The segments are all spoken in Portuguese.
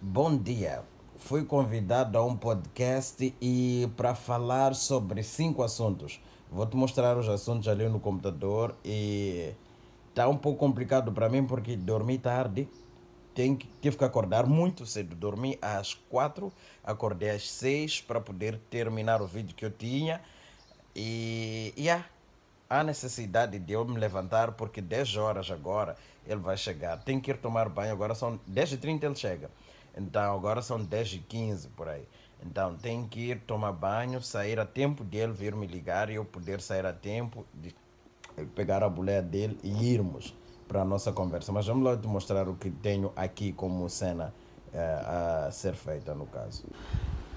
Bom dia. Fui convidado a um podcast e para falar sobre 5 assuntos. Vou-te mostrar os assuntos ali no computador e está um pouco complicado para mim porque dormi tarde. Tive que acordar muito cedo. Dormi às 4, acordei às 6 para poder terminar o vídeo que eu tinha. Há necessidade de eu me levantar porque 10 horas agora ele vai chegar. Tenho que ir tomar banho, agora são 10h30 ele chega. Então agora são 10h15 por aí. Então tenho que ir tomar banho, sair a tempo dele vir me ligar e eu poder sair a tempo de pegar a boleia dele e irmos para a nossa conversa. Mas vamos lá te mostrar o que tenho aqui como cena a ser feita no caso.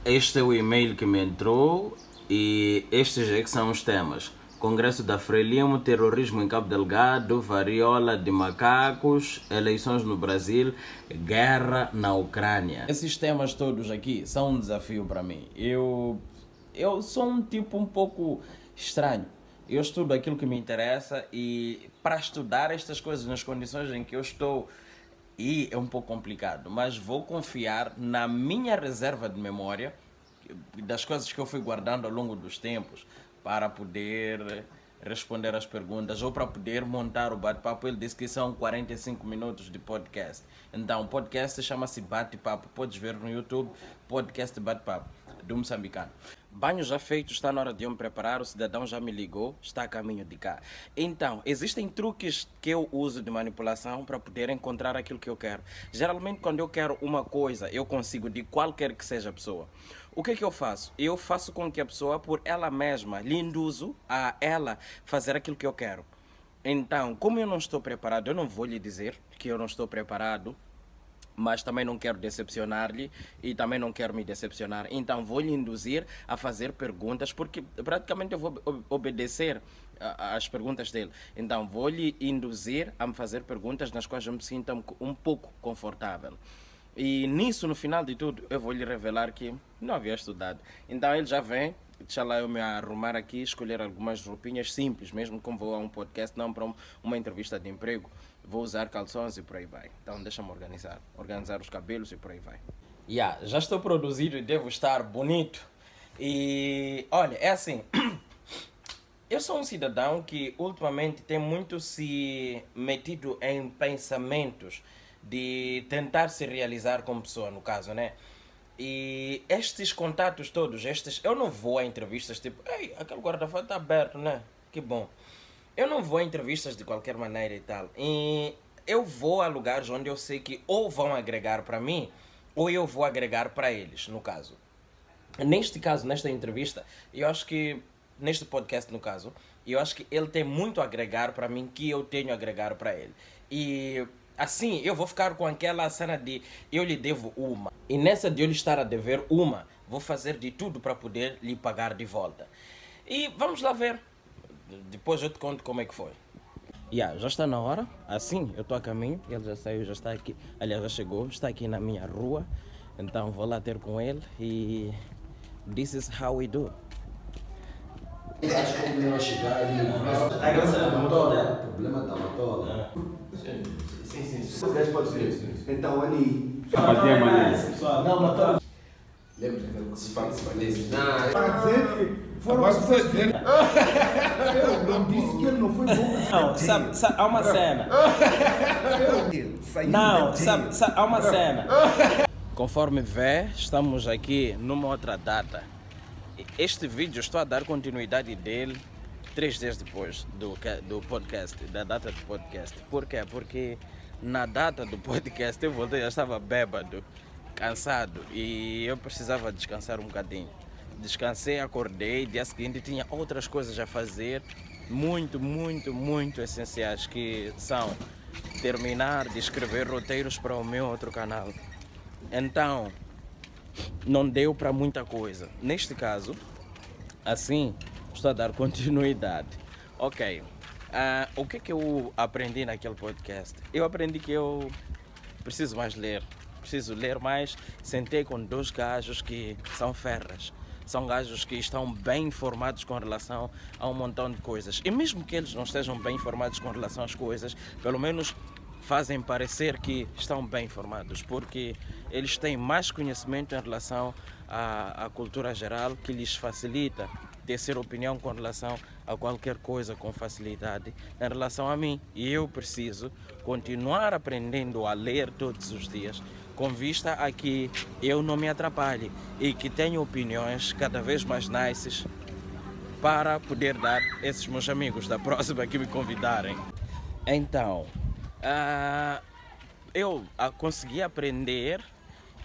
Este é o e-mail que me entrou e estes é que são os temas. Congresso da Frelimo, terrorismo em Cabo Delgado, varíola de macacos, eleições no Brasil, guerra na Ucrânia. Esses temas todos aqui são um desafio para mim. Eu sou um tipo um pouco estranho. Eu estudo aquilo que me interessa e para estudar estas coisas nas condições em que eu estou é um pouco complicado, mas vou confiar na minha reserva de memória, das coisas que eu fui guardando ao longo dos tempos, para poder responder as perguntas ou para poder montar o bate-papo. Ele disse que são 45 minutos de podcast. Então, o podcast chama-se Bate-Papo. Podes ver no YouTube, podcast Bate-Papo, do moçambicano. Banho já feito, está na hora de eu me preparar, o cidadão já me ligou, está a caminho de cá. Então, existem truques que eu uso de manipulação para poder encontrar aquilo que eu quero. Geralmente, quando eu quero uma coisa, eu consigo de qualquer que seja a pessoa. O que é que eu faço? Eu faço com que a pessoa, por ela mesma, lhe induzo a ela fazer aquilo que eu quero. Então, como eu não estou preparado, eu não vou lhe dizer que eu não estou preparado, mas também não quero decepcionar-lhe e também não quero me decepcionar. Então vou lhe induzir a fazer perguntas, porque praticamente eu vou obedecer às perguntas dele. Então vou lhe induzir a me fazer perguntas nas quais eu me sinta um pouco confortável. E nisso, no final de tudo, eu vou lhe revelar que não havia estudado. Então ele já vem, deixa lá eu me arrumar aqui, escolher algumas roupinhas simples, mesmo como vou a um podcast, não para uma entrevista de emprego. Vou usar calções e por aí vai. Então deixa-me organizar os cabelos e por aí vai. Já estou produzido e devo estar bonito. E olha, é assim, eu sou um cidadão que ultimamente tem muito se metido em pensamentos de tentar se realizar como pessoa, no caso, né? E estes contatos todos, eu não vou a entrevistas tipo, ei, aquele guarda-fato está aberto, né? Que bom. Eu não vou a entrevistas de qualquer maneira e tal. E eu vou a lugares onde eu sei que ou vão agregar para mim, ou eu vou agregar para eles, no caso. Neste caso, nesta entrevista, eu acho que, neste podcast, no caso, eu acho que ele tem muito a agregar para mim que eu tenho a agregar para ele. E assim, eu vou ficar com aquela cena de eu lhe devo uma. E nessa de eu lhe estar a dever uma, vou fazer de tudo para poder lhe pagar de volta. E vamos lá ver. Depois eu te conto como é que foi. Já está na hora. Assim, eu estou a caminho. Ele já saiu, já está aqui. Aliás, já chegou. Está aqui na minha rua. Então vou lá ter com ele. E this is how we do. Acho que é melhor chegar ali. Problema da motola. Sim. Os gajos podem ver. Então ali. Sapatinha maneira. Não, motola. Lembra que se fala isso? Para dizer que foram as pessoas dizer. Eu não disse que ele não foi bom. Não, sabe, há uma cena. Não, sabe, há uma cena. Conforme vê, estamos aqui numa outra data. Este vídeo estou a dar continuidade dele 3 dias depois do podcast, da data do podcast. Por quê? Porque na data do podcast eu voltei, já estava bêbado, cansado e eu precisava descansar um bocadinho. Descansei, acordei, dia seguinte tinha outras coisas a fazer, muito essenciais, que são terminar de escrever roteiros para o meu outro canal. Então, não deu para muita coisa. Neste caso, assim, estou a dar continuidade. Ok, o que é que eu aprendi naquele podcast? Eu aprendi que eu preciso mais ler. Preciso ler mais. Sentei com 2 gajos que são ferras. São gajos que estão bem informados com relação a um montão de coisas. E mesmo que eles não estejam bem informados com relação às coisas, pelo menos fazem parecer que estão bem informados, porque eles têm mais conhecimento em relação à cultura geral, que lhes facilita ter opinião com relação a qualquer coisa com facilidade em relação a mim. E eu preciso continuar aprendendo a ler todos os dias, com vista a que eu não me atrapalhe e que tenho opiniões cada vez mais nices para poder dar a esses meus amigos da próxima que me convidarem. Então, eu consegui aprender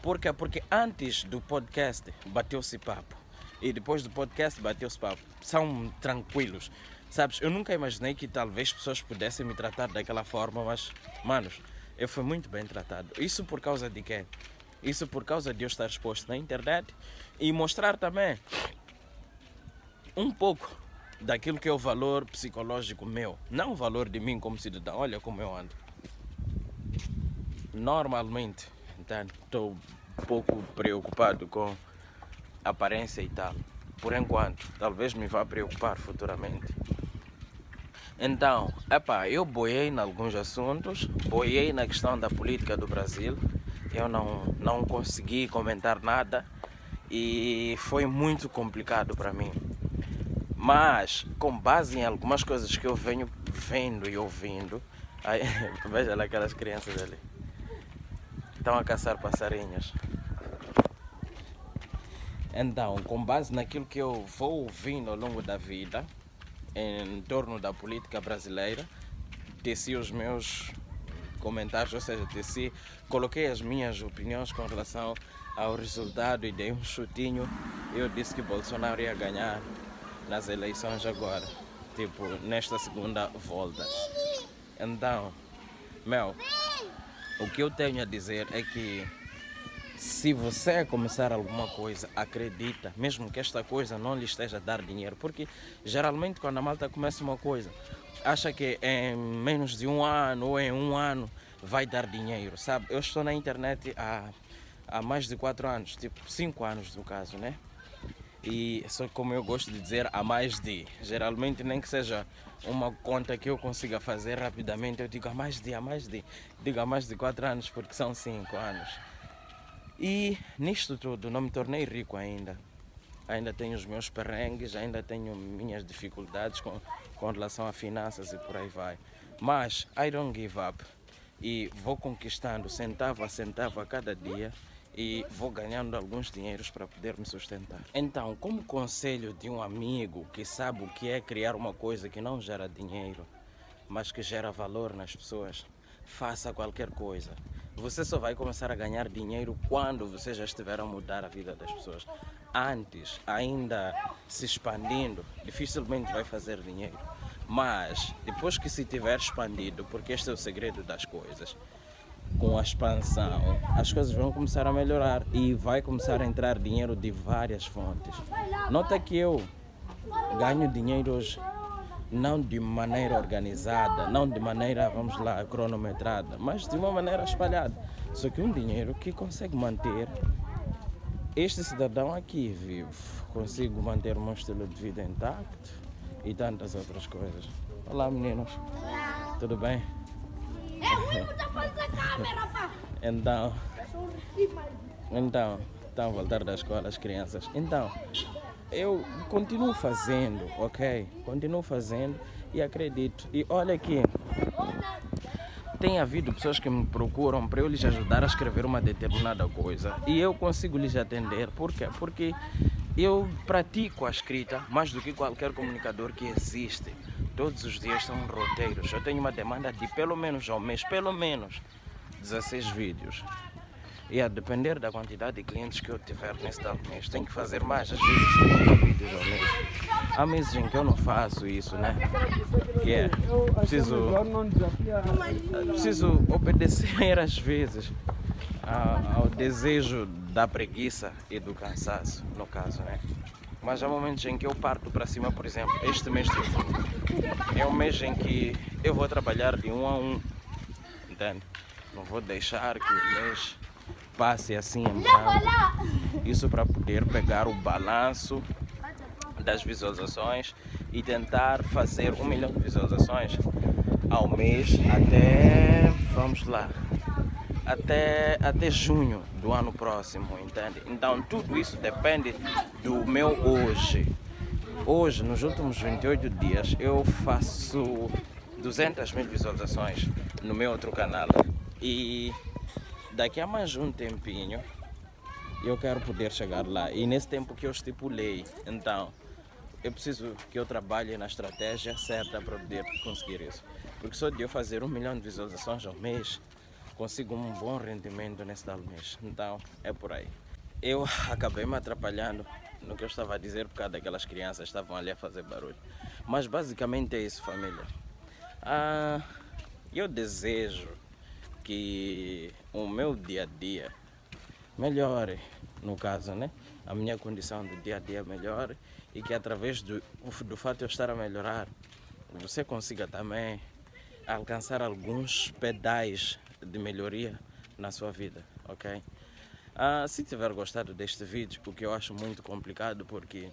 porque antes do podcast bateu-se papo e depois do podcast bateu-se papo. São tranquilos, sabes? Eu nunca imaginei que talvez pessoas pudessem me tratar daquela forma, mas, manos, eu fui muito bem tratado. Isso por causa de quê? Isso por causa de eu estar exposto na internet e mostrar também um pouco daquilo que é o valor psicológico meu, não o valor de mim como cidadão. Olha como eu ando. Normalmente, então, estou um pouco preocupado com aparência e tal, por enquanto. Talvez me vá preocupar futuramente. Então, eu boiei em alguns assuntos, boiei na questão da política do Brasil. Eu não consegui comentar nada e foi muito complicado para mim. Mas, com base em algumas coisas que eu venho vendo e ouvindo, veja lá aquelas crianças ali, estão a caçar passarinhos. Então, com base naquilo que eu vou ouvindo ao longo da vida, em torno da política brasileira, teci os meus comentários, ou seja, coloquei as minhas opiniões com relação ao resultado e dei um chutinho. Eu disse que Bolsonaro ia ganhar nas eleições agora, tipo, nesta segunda volta. Então, o que eu tenho a dizer é que se você começar alguma coisa, acredita, mesmo que esta coisa não lhe esteja a dar dinheiro, porque geralmente quando a malta começa uma coisa, acha que em menos de um ano ou em um ano vai dar dinheiro, sabe? Eu estou na internet há mais de 4 anos, tipo 5 anos no caso, né? E só como eu gosto de dizer, há mais de, geralmente nem que seja uma conta que eu consiga fazer rapidamente, eu digo há mais de 4 anos, porque são 5 anos. E nisto tudo não me tornei rico ainda. Ainda tenho os meus perrengues, ainda tenho minhas dificuldades com relação a finanças e por aí vai. Mas I don't give up. E vou conquistando centavo a centavo a cada dia e vou ganhando alguns dinheiros para poder me sustentar. Então, como conselho de um amigo que sabe o que é criar uma coisa que não gera dinheiro, mas que gera valor nas pessoas, faça qualquer coisa. Você só vai começar a ganhar dinheiro quando você já estiver a mudar a vida das pessoas. Antes, ainda se expandindo, dificilmente vai fazer dinheiro. Mas, depois que se tiver expandido, porque este é o segredo das coisas, com a expansão, as coisas vão começar a melhorar e vai começar a entrar dinheiro de várias fontes. Nota que eu ganho dinheiro hoje não de maneira organizada, não de maneira, vamos lá, cronometrada, mas de uma maneira espalhada. Só que um dinheiro que consegue manter este cidadão aqui vivo, consigo manter o meu estilo de vida intacto e tantas outras coisas. Olá, meninos. Olá. Tudo bem? Então, voltar da escola, as crianças. Então, eu continuo fazendo, ok? Continuo fazendo e acredito. E olha aqui, tem havido pessoas que me procuram para eu lhes ajudar a escrever uma determinada coisa. E eu consigo lhes atender. Por quê? Porque eu pratico a escrita mais do que qualquer comunicador que existe. Todos os dias são roteiros. Eu tenho uma demanda de pelo menos ao mês, pelo menos 16 vídeos. E a depender da quantidade de clientes que eu tiver nesse tal mês, tenho que fazer mais, às vezes 30 vídeos ao mês. Há meses em que eu não faço isso, né? Preciso obedecer às vezes ao desejo da preguiça e do cansaço, no caso, né? Mas há momentos em que eu parto para cima, por exemplo, este mês é um mês em que eu vou trabalhar de 1 a 1, entende? Não vou deixar que o mês passe assim em branco. Isso para poder pegar o balanço das visualizações e tentar fazer 1 milhão de visualizações ao mês até, vamos lá, até junho do ano próximo, entende? Então tudo isso depende do meu hoje. Hoje, nos últimos 28 dias, eu faço 200.000 visualizações no meu outro canal. E daqui a mais um tempinho, eu quero poder chegar lá. E nesse tempo que eu estipulei, então, eu preciso que eu trabalhe na estratégia certa para poder conseguir isso. Porque só de eu fazer 1 milhão de visualizações ao mês, consigo um bom rendimento nesse tal mês. Então, é por aí. Eu acabei me atrapalhando no que eu estava a dizer por causa daquelas crianças que estavam ali a fazer barulho. Mas basicamente é isso, família. Eu desejo que o meu dia a dia melhore, no caso, né? A minha condição do dia a dia melhore e que através do fato de eu estar a melhorar, você consiga também alcançar alguns pedais de melhoria na sua vida, ok? Se tiver gostado deste vídeo, o que eu acho muito complicado, porque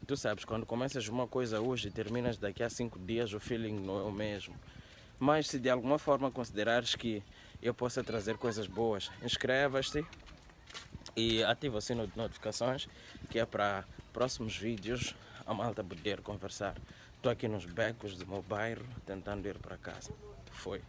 tu sabes, quando começas uma coisa hoje e terminas daqui a 5 dias, o feeling não é o mesmo. Mas se de alguma forma considerares que eu possa trazer coisas boas, inscreva-te e ativa o sino de notificações, que é para próximos vídeos a malta poder conversar. Estou aqui nos becos do meu bairro, tentando ir para casa. Foi.